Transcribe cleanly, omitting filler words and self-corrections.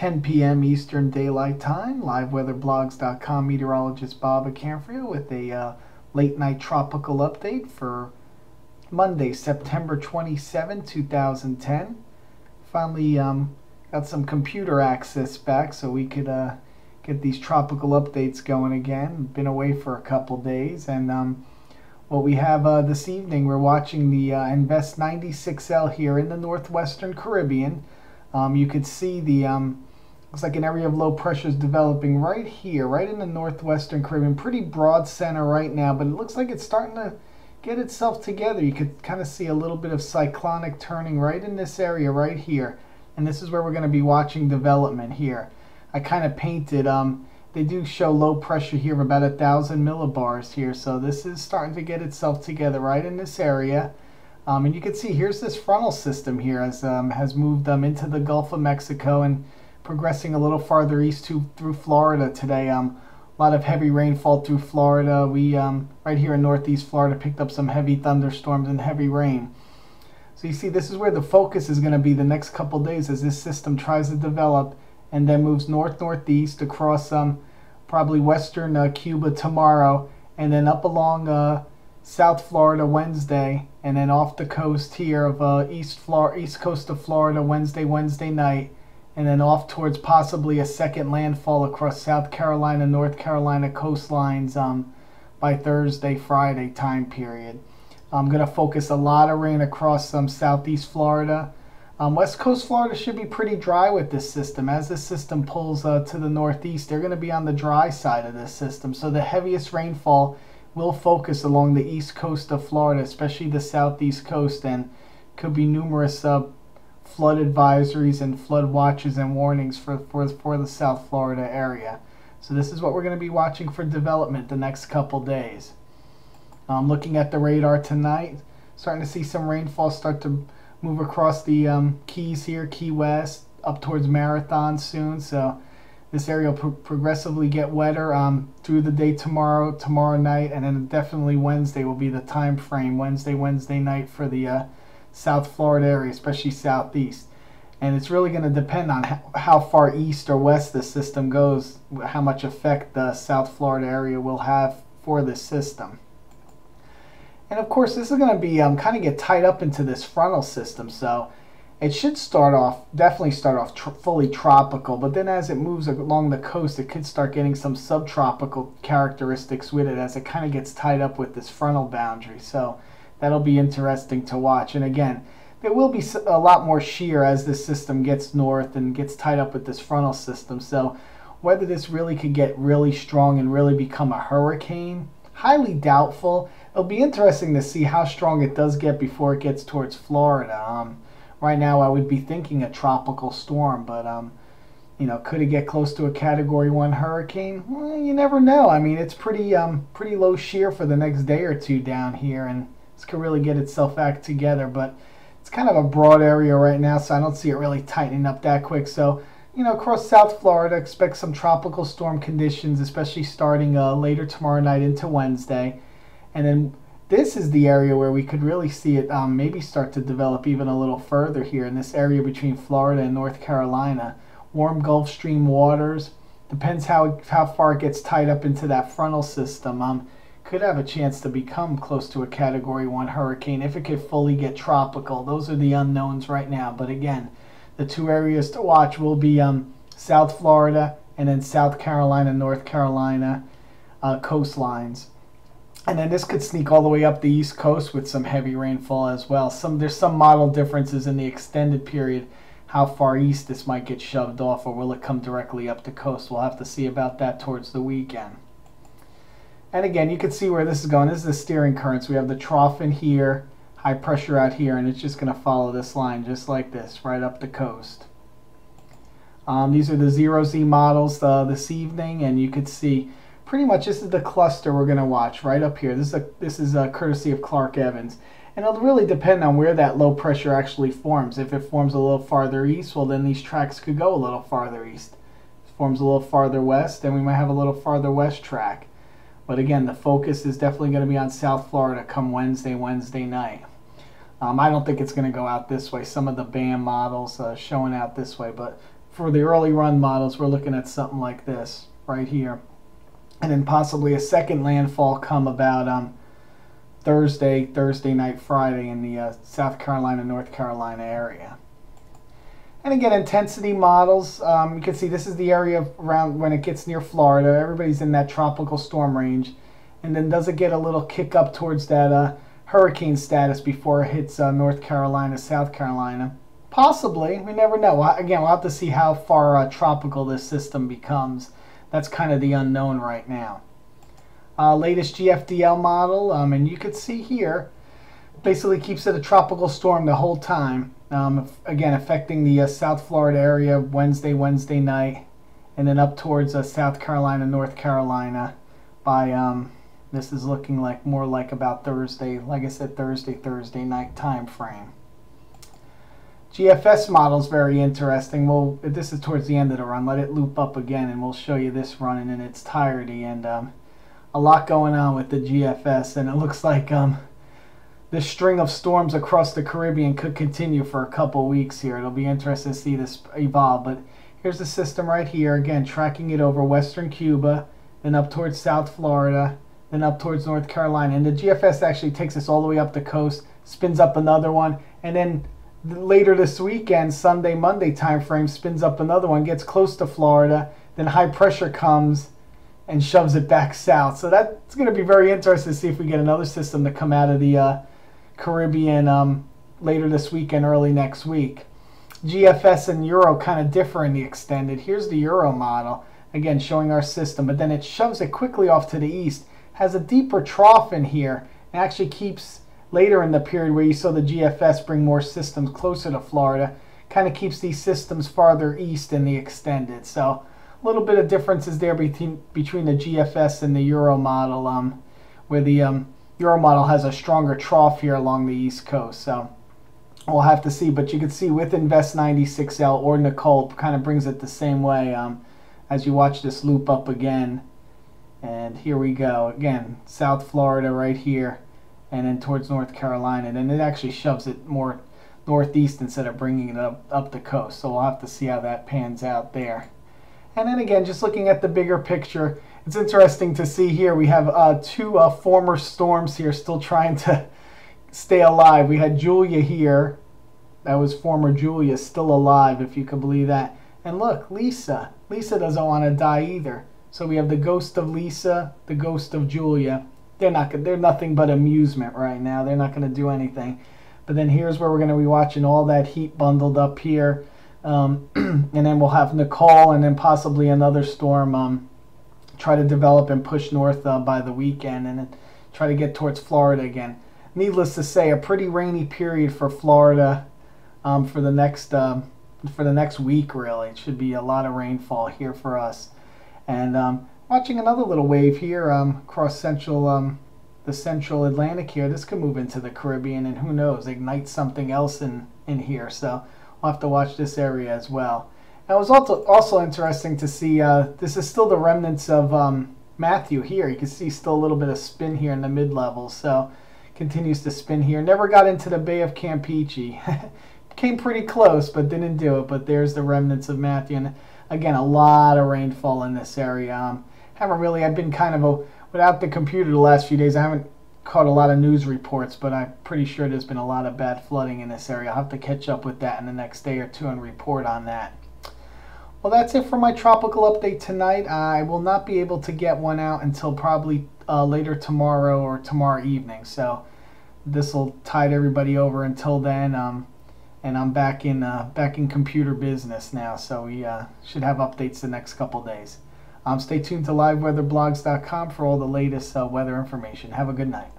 10 p.m. Eastern Daylight Time. LiveWeatherBlogs.com meteorologist Bob Acanfrio with a late night tropical update for Monday, September 27, 2010. Finally got some computer access back so we could get these tropical updates going again. Been away for a couple days, and what we have this evening, we're watching the Invest 96L here in the northwestern Caribbean. You could see the looks like an area of low pressure is developing right here, right in the northwestern Caribbean. Pretty broad center right now, but it looks like it's starting to get itself together. You could kind of see a little bit of cyclonic turning right in this area right here, and this is where we're going to be watching development here. I kind of painted they do show low pressure here of about 1,000 millibars here, so this is starting to get itself together right in this area. And you can see here's this frontal system here has moved into the Gulf of Mexico and progressing a little farther east through Florida today. A lot of heavy rainfall through Florida. We right here in northeast Florida picked up some heavy thunderstorms and heavy rain. So you see this is where the focus is going to be the next couple days as this system tries to develop and then moves northeast across probably western Cuba tomorrow, and then up along South Florida Wednesday, and then off the coast here of east coast of Florida Wednesday night, and then off towards possibly a second landfall across South Carolina, North Carolina coastlines by Thursday, Friday time period. I'm going to focus a lot of rain across southeast Florida. West Coast Florida should be pretty dry with this system. As this system pulls to the northeast, they're going to be on the dry side of this system. So the heaviest rainfall will focus along the east coast of Florida, especially the southeast coast, and could be numerous flood advisories and flood watches and warnings for the South Florida area. So this is what we're going to be watching for development the next couple days. Looking at the radar tonight, starting to see some rainfall start to move across the Keys here, Key West, up towards Marathon soon. So this area will progressively get wetter through the day tomorrow night, and then definitely Wednesday will be the time frame. Wednesday night for the South Florida area, especially southeast. And it's really going to depend on how far east or west the system goes, how much effect the South Florida area will have for this system. And of course, this is going to be kind of get tied up into this frontal system, so it should definitely start off fully tropical, but then as it moves along the coast, it could start getting some subtropical characteristics with it as it kind of gets tied up with this frontal boundary. So that'll be interesting to watch. And again, there will be a lot more shear as this system gets north and gets tied up with this frontal system. So whether this really could get really strong and really become a hurricane, highly doubtful. It'll be interesting to see how strong it does get before it gets towards Florida. Right now I would be thinking a tropical storm, but you know, could it get close to a Category 1 hurricane? Well, you never know. I mean, it's pretty low shear for the next day or two down here, and this could really get itself back together, but it's kind of a broad area right now, so I don't see it really tightening up that quick. So, you know, across South Florida, expect some tropical storm conditions, especially starting later tomorrow night into Wednesday. And then this is the area where we could really see it maybe start to develop even a little further here in this area between Florida and North Carolina. Warm Gulf Stream waters. Depends how far it gets tied up into that frontal system. Could have a chance to become close to a Category 1 hurricane if it could fully get tropical. Those are the unknowns right now. But again, the two areas to watch will be South Florida and then South Carolina, North Carolina coastlines. And then this could sneak all the way up the East Coast with some heavy rainfall as well. There's some model differences in the extended period, how far east this might get shoved off, or will it come directly up the coast? We'll have to see about that towards the weekend. And again, you can see where this is going. This is the steering currents. We have the trough in here, high pressure out here, and it's just going to follow this line just like this, right up the coast. These are the 0Z models this evening, and you could see pretty much this is the cluster we're going to watch right up here. This is courtesy of Clark Evans. And it'll really depend on where that low pressure actually forms. If it forms a little farther east, well, then these tracks could go a little farther east. If it forms a little farther west, then we might have a little farther west track. But again, the focus is definitely going to be on South Florida come Wednesday night. I don't think it's going to go out this way. Some of the BAM models showing out this way, but for the early run models, we're looking at something like this right here. And then possibly a second landfall come about Thursday night, Friday in the South Carolina, North Carolina area. And again, intensity models, you can see this is the area around when it gets near Florida. Everybody's in that tropical storm range. And then does it get a little kick up towards that hurricane status before it hits North Carolina, South Carolina? Possibly. We never know. Again, we'll have to see how far tropical this system becomes. That's kind of the unknown right now. Latest GFDL model, and you can see here, basically keeps it a tropical storm the whole time. Again, affecting the South Florida area Wednesday night, and then up towards South Carolina, North Carolina by, this is looking like more like about Thursday, like I said, Thursday night time frame. GFS model is very interesting. Well, this is towards the end of the run. Let it loop up again, and we'll show you this running in its entirety. And a lot going on with the GFS, and it looks like this string of storms across the Caribbean could continue for a couple weeks here. It'll be interesting to see this evolve. But here's the system right here, again, tracking it over western Cuba, then up towards South Florida, then up towards North Carolina. And the GFS actually takes us all the way up the coast, spins up another one, and then later this weekend, Sunday, Monday time frame, spins up another one, gets close to Florida, then high pressure comes and shoves it back south. So that's going to be very interesting to see if we get another system to come out of the Caribbean later this weekend, early next week. GFS and Euro kind of differ in the extended. Here's the Euro model, again showing our system, but then it shoves it quickly off to the east, has a deeper trough in here, and actually keeps later in the period where you saw the GFS bring more systems closer to Florida, kind of keeps these systems farther east in the extended. So a little bit of differences there between the GFS and the Euro model, where the Euro model has a stronger trough here along the east coast. So we'll have to see, but you can see with Invest 96L or Nicole kind of brings it the same way as you watch this loop up again. And here we go again, South Florida right here, and then towards North Carolina, and then it actually shoves it more northeast instead of bringing it up the coast. So we'll have to see how that pans out there. And then again, just looking at the bigger picture, it's interesting to see here we have two former storms here still trying to stay alive. We had Julia here, that was former Julia, still alive, if you can believe that. And look, Lisa doesn't want to die either. So we have the ghost of Lisa, the ghost of Julia. They're nothing but amusement right now. They're not going to do anything. But then here's where we're going to be watching all that heat bundled up here. And then we'll have Nicole and then possibly another storm try to develop and push north by the weekend, and then try to get towards Florida again. Needless to say, a pretty rainy period for Florida for the next week, really. It should be a lot of rainfall here for us. And watching another little wave here across the central Atlantic here. This could move into the Caribbean, and who knows, ignite something else in here. So we'll have to watch this area as well. And it was also interesting to see, this is still the remnants of Matthew here. You can see still a little bit of spin here in the mid-level. So continues to spin here. Never got into the Bay of Campeche. Came pretty close, but didn't do it. But there's the remnants of Matthew. And again, a lot of rainfall in this area. I've been kind of without the computer the last few days. I haven't caught a lot of news reports, but I'm pretty sure there's been a lot of bad flooding in this area. I'll have to catch up with that in the next day or two and report on that. Well, that's it for my tropical update tonight. I will not be able to get one out until probably later tomorrow or tomorrow evening. So this will tide everybody over until then. And I'm back in computer business now, so we should have updates the next couple days. Stay tuned to liveweatherblogs.com for all the latest weather information. Have a good night.